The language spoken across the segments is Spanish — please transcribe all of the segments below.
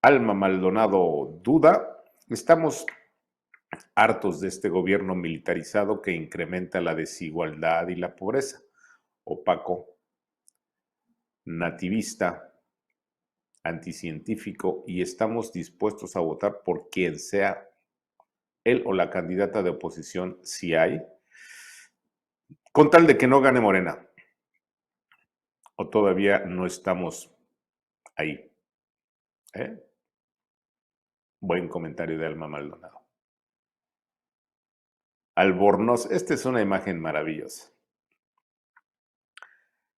Alma Maldonado duda. Estamos hartos de este gobierno militarizado que incrementa la desigualdad y la pobreza. Opaco, nativista, anticientífico, y estamos dispuestos a votar por quien sea él o la candidata de oposición, si hay, con tal de que no gane Morena. O todavía no estamos ahí. Buen comentario de Alma Maldonado. Albornoz, esta es una imagen maravillosa.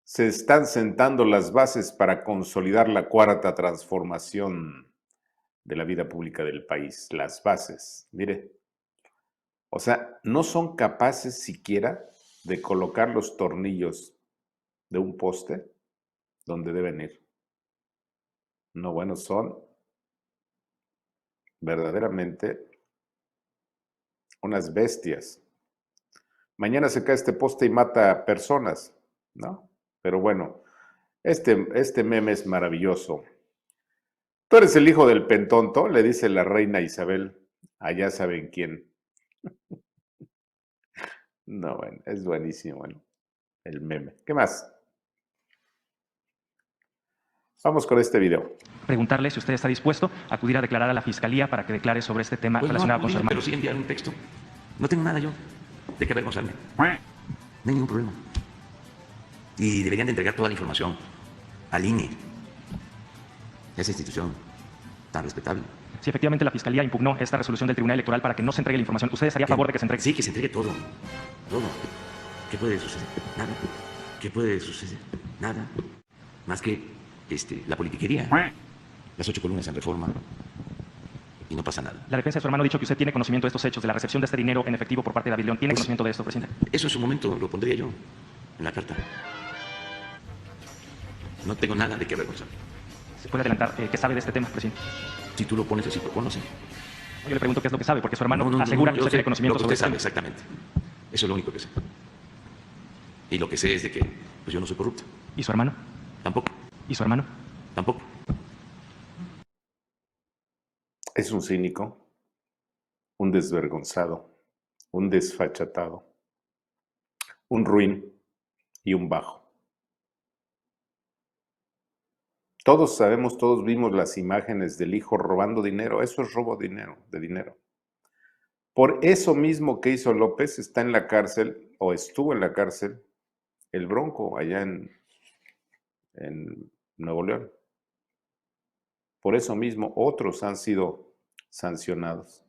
Se están sentando las bases para consolidar la cuarta transformación de la vida pública del país. Las bases, mire. O sea, no son capaces siquiera de colocar los tornillos de un poste donde deben ir. No, bueno, son verdaderamente unas bestias. Mañana se cae este poste y mata a personas, ¿no? Pero bueno, este meme es maravilloso. Tú eres el hijo del pentonto, le dice la reina Isabel. Allá saben quién. No, bueno, es buenísimo, bueno, el meme. ¿Qué más? Vamos con este video. Preguntarle si usted está dispuesto a acudir a declarar a la Fiscalía para que declare sobre este tema relacionado con su hermano. Pero sí enviar un texto. No tengo nada yo de qué avergonzarme. No hay ningún problema. Y deberían de entregar toda la información al INE, esa institución tan respetable. Si efectivamente la Fiscalía impugnó esta resolución del Tribunal Electoral para que no se entregue la información, ¿usted estaría a favor de que se entregue? Sí, que se entregue todo. Todo. ¿Qué puede suceder? Nada. ¿Qué puede suceder? Nada. Más que la politiquería. Las 8 columnas en Reforma. Y no pasa nada. La defensa de su hermano ha dicho que usted tiene conocimiento de estos hechos, de la recepción de este dinero en efectivo por parte de David León. ¿Tiene conocimiento de esto, presidente? Eso en su momento lo pondría yo en la carta. No tengo nada de qué avergonzarme. ¿Se puede adelantar qué sabe de este tema, presidente? Si tú lo pones así, pues conoce. Yo le pregunto qué es lo que sabe, porque su hermano asegura que usted tiene conocimiento sobre esto. Lo que usted sabe, exactamente. Eso es lo único que sé. Y lo que sé es de que pues yo no soy corrupto. ¿Y su hermano? Tampoco. ¿Y su hermano? Tampoco. Es un cínico, un desvergonzado, un desfachatado, un ruin y un bajo. Todos sabemos, todos vimos las imágenes del hijo robando dinero. Eso es robo de dinero. Por eso mismo que hizo López, está en la cárcel, o estuvo en la cárcel, el Bronco, allá en Nuevo León. Por eso mismo, otros han sido sancionados.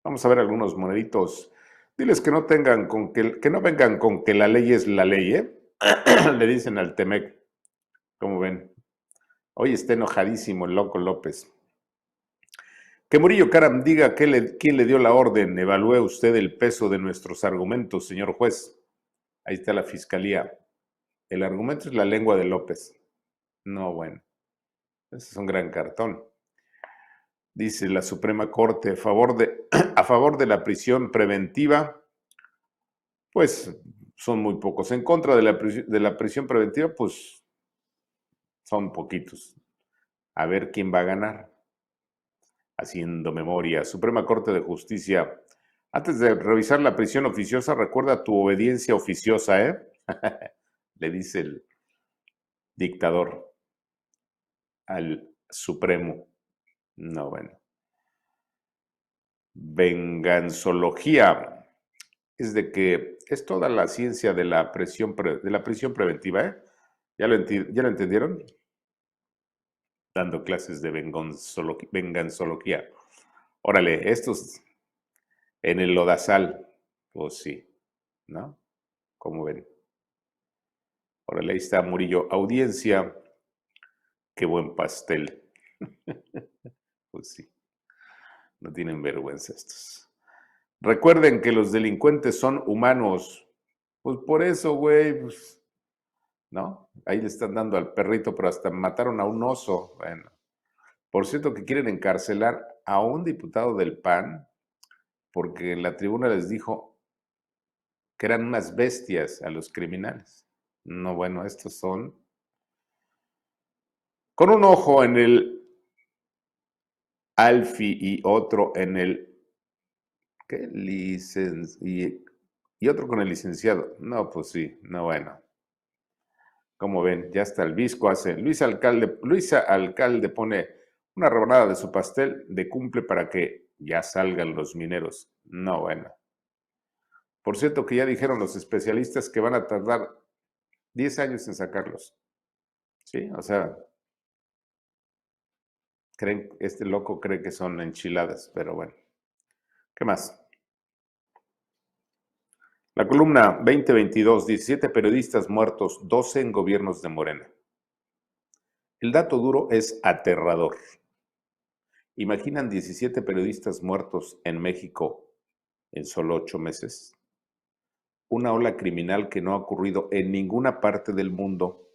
Vamos a ver algunos moneditos. Diles que no tengan que no vengan con que la ley es la ley, ¿eh? Le dicen al Temec. ¿Cómo ven? Hoy está enojadísimo el loco López. Que Murillo Karam diga quién le dio la orden. Evalúe usted el peso de nuestros argumentos, señor juez. Ahí está la fiscalía. El argumento es la lengua de López. No, bueno. Ese es un gran cartón. Dice la Suprema Corte a favor de la prisión preventiva, pues son muy pocos. En contra de la prisión preventiva, pues son poquitos. A ver quién va a ganar. Haciendo memoria. Suprema Corte de Justicia. Antes de revisar la prisión oficiosa, recuerda tu obediencia oficiosa, ¿eh? Le dice el dictador al Supremo. No, bueno. Venganzología. Es de que es toda la ciencia de la prisión preventiva, ¿eh? ¿Ya lo entendieron? Dando clases de venganzología. Órale, estos en el lodazal, pues sí, ¿no? ¿Cómo ven? Órale, ahí está Murillo. Audiencia, qué buen pastel. Pues sí, no tienen vergüenza estos. Recuerden que los delincuentes son humanos. Pues por eso, güey, pues, ¿no? Ahí le están dando al perrito, pero hasta mataron a un oso. Bueno, por cierto que quieren encarcelar a un diputado del PAN porque en la tribuna les dijo que eran unas bestias a los criminales. No, bueno, estos son con un ojo en el Alfi y otro en el... ¿Qué? Y otro con el licenciado. No, pues sí, no, bueno. Como ven, ya está el Visco hace. Luisa Alcalde pone una rebanada de su pastel de cumple para que ya salgan los mineros. No, bueno. Por cierto que ya dijeron los especialistas que van a tardar 10 años en sacarlos. Sí, o sea, este loco cree que son enchiladas, pero bueno. ¿Qué más? La columna 2022, 17 periodistas muertos, 12 en gobiernos de Morena. El dato duro es aterrador. ¿Imaginan 17 periodistas muertos en México en solo 8 meses? Una ola criminal que no ha ocurrido en ninguna parte del mundo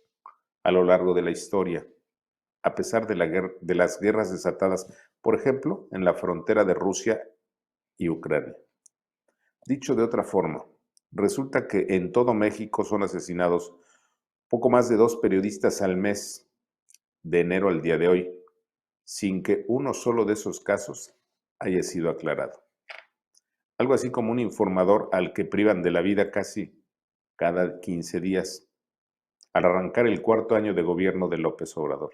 a lo largo de la historia, a pesar de las guerras desatadas, por ejemplo, en la frontera de Rusia y Ucrania. Dicho de otra forma, resulta que en todo México son asesinados poco más de 2 periodistas al mes, de enero al día de hoy, sin que uno solo de esos casos haya sido aclarado. Algo así como un informador al que privan de la vida casi cada 15 días, al arrancar el 4º año de gobierno de López Obrador.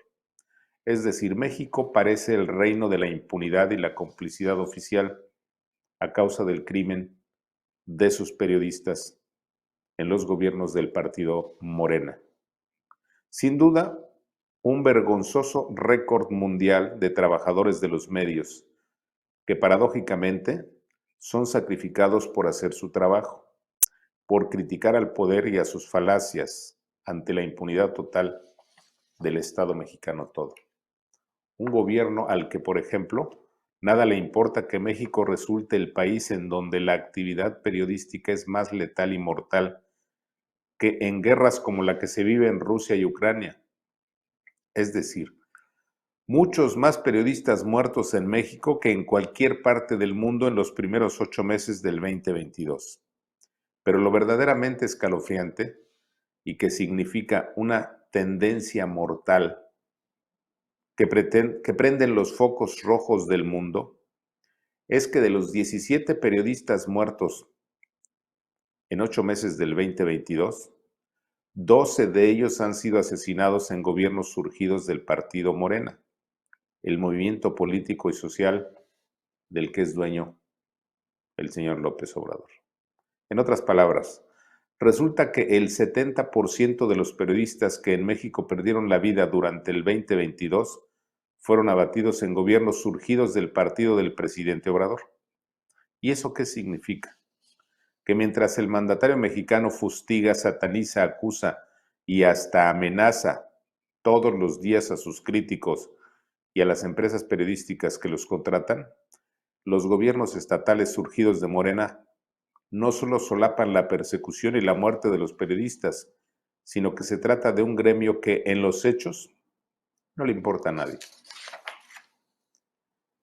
Es decir, México parece el reino de la impunidad y la complicidad oficial a causa del crimen de sus periodistas en los gobiernos del partido Morena. Sin duda, un vergonzoso récord mundial de trabajadores de los medios que paradójicamente son sacrificados por hacer su trabajo, por criticar al poder y a sus falacias ante la impunidad total del Estado mexicano todo. Un gobierno al que, por ejemplo, nada le importa que México resulte el país en donde la actividad periodística es más letal y mortal que en guerras como la que se vive en Rusia y Ucrania. Es decir, muchos más periodistas muertos en México que en cualquier parte del mundo en los primeros 8 meses del 2022. Pero lo verdaderamente escalofriante y que significa una tendencia mortal que prenden los focos rojos del mundo es que de los 17 periodistas muertos en 8 meses del 2022, 12 de ellos han sido asesinados en gobiernos surgidos del partido Morena, el movimiento político y social del que es dueño el señor López Obrador. En otras palabras, resulta que el 70% de los periodistas que en México perdieron la vida durante el 2022 fueron abatidos en gobiernos surgidos del partido del presidente Obrador. ¿Y eso qué significa? Que mientras el mandatario mexicano fustiga, sataniza, acusa y hasta amenaza todos los días a sus críticos y a las empresas periodísticas que los contratan, los gobiernos estatales surgidos de Morena no solo solapan la persecución y la muerte de los periodistas, sino que se trata de un gremio que en los hechos no le importa a nadie.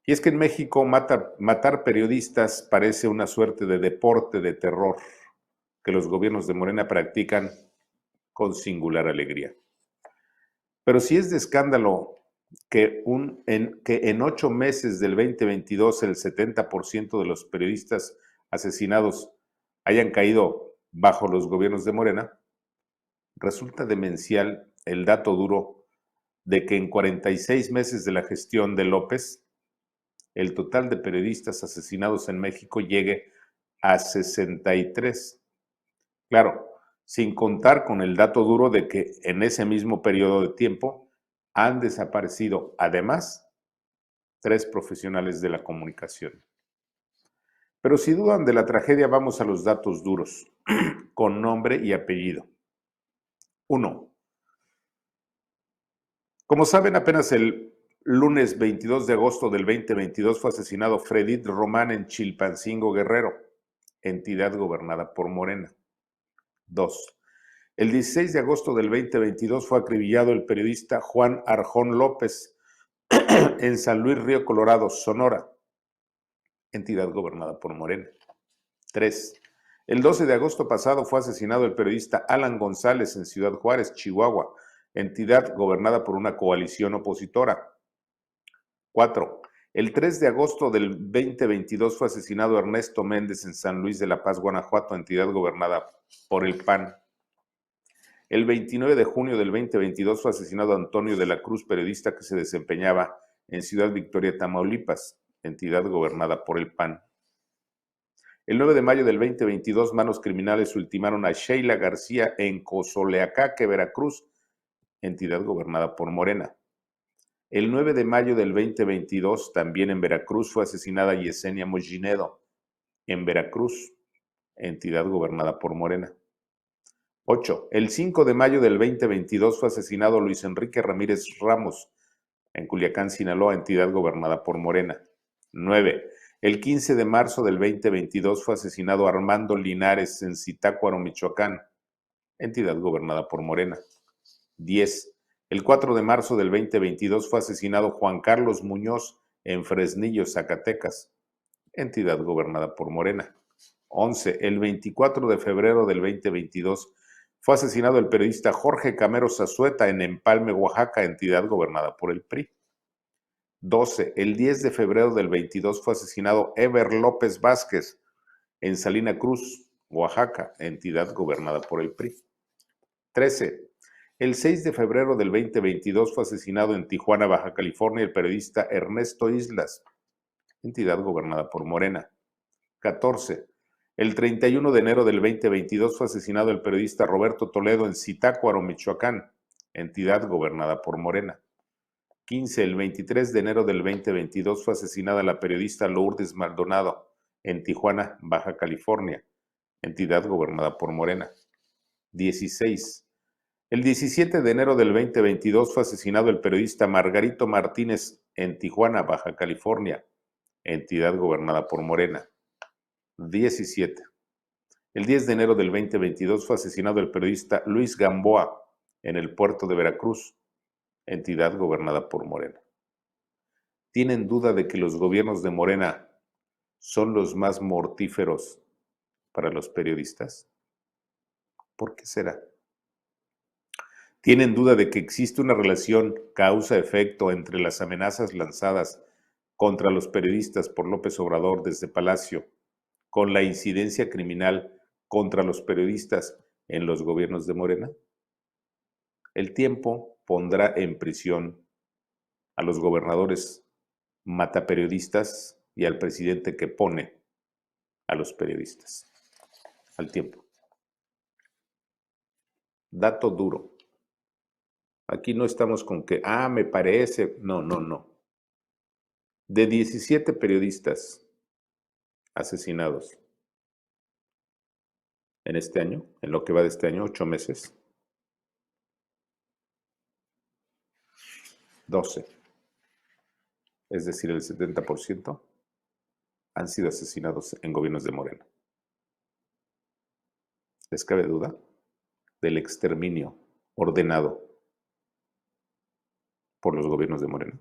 Y es que en México matar periodistas parece una suerte de deporte de terror que los gobiernos de Morena practican con singular alegría. Pero si es de escándalo que en 8 meses del 2022 el 70% de los periodistas asesinados hayan caído bajo los gobiernos de Morena, resulta demencial el dato duro de que en 46 meses de la gestión de López, el total de periodistas asesinados en México llegue a 63. Claro, sin contar con el dato duro de que en ese mismo periodo de tiempo han desaparecido, además, 3 profesionales de la comunicación. Pero si dudan de la tragedia, vamos a los datos duros, con nombre y apellido. 1. Como saben, apenas el lunes 22 de agosto del 2022 fue asesinado Fredit Román en Chilpancingo, Guerrero, entidad gobernada por Morena. 2. El 16 de agosto del 2022 fue acribillado el periodista Juan Arjón López en San Luis Río Colorado, Sonora, entidad gobernada por Morena. 3. El 12 de agosto pasado fue asesinado el periodista Alan González en Ciudad Juárez, Chihuahua, entidad gobernada por una coalición opositora. 4. El 3 de agosto del 2022 fue asesinado Ernesto Méndez en San Luis de la Paz, Guanajuato, entidad gobernada por el PAN. El 29 de junio del 2022 fue asesinado Antonio de la Cruz, periodista que se desempeñaba en Ciudad Victoria, Tamaulipas, entidad gobernada por el PAN. El 9 de mayo del 2022, manos criminales ultimaron a Sheila García en Cozoleacaque, Veracruz, entidad gobernada por Morena. El 9 de mayo del 2022, también en Veracruz, fue asesinada Yesenia Mojinedo, en Veracruz, entidad gobernada por Morena. 8. El 5 de mayo del 2022 fue asesinado Luis Enrique Ramírez Ramos, en Culiacán, Sinaloa, entidad gobernada por Morena. 9. El 15 de marzo del 2022 fue asesinado Armando Linares en Zitácuaro, Michoacán, entidad gobernada por Morena. 10. El 4 de marzo del 2022 fue asesinado Juan Carlos Muñoz en Fresnillo, Zacatecas, entidad gobernada por Morena. 11. El 24 de febrero del 2022 fue asesinado el periodista Jorge Camero Zazueta en Empalme, Oaxaca, entidad gobernada por el PRI. 12. El 10 de febrero del 22 fue asesinado Ever López Vázquez en Salina Cruz, Oaxaca, entidad gobernada por el PRI. 13. El 6 de febrero del 2022 fue asesinado en Tijuana, Baja California, el periodista Ernesto Islas, entidad gobernada por Morena. 14. El 31 de enero del 2022 fue asesinado el periodista Roberto Toledo en Zitácuaro, Michoacán, entidad gobernada por Morena. 15. El 23 de enero del 2022 fue asesinada la periodista Lourdes Maldonado en Tijuana, Baja California, entidad gobernada por Morena. 16. El 17 de enero del 2022 fue asesinado el periodista Margarito Martínez en Tijuana, Baja California, entidad gobernada por Morena. 17. El 10 de enero del 2022 fue asesinado el periodista Luis Gamboa en el puerto de Veracruz, entidad gobernada por Morena. ¿Tienen duda de que los gobiernos de Morena son los más mortíferos para los periodistas? ¿Por qué será? ¿Tienen duda de que existe una relación causa-efecto entre las amenazas lanzadas contra los periodistas por López Obrador desde Palacio con la incidencia criminal contra los periodistas en los gobiernos de Morena? El tiempo pondrá en prisión a los gobernadores mataperiodistas y al presidente que pone a los periodistas. Al tiempo. Dato duro. Aquí no estamos con que, me parece. No, no, no. De 17 periodistas asesinados en este año, en lo que va de este año, 8 meses, 12, es decir, el 70%, han sido asesinados en gobiernos de Morena. ¿Les cabe duda del exterminio ordenado por los gobiernos de Morena?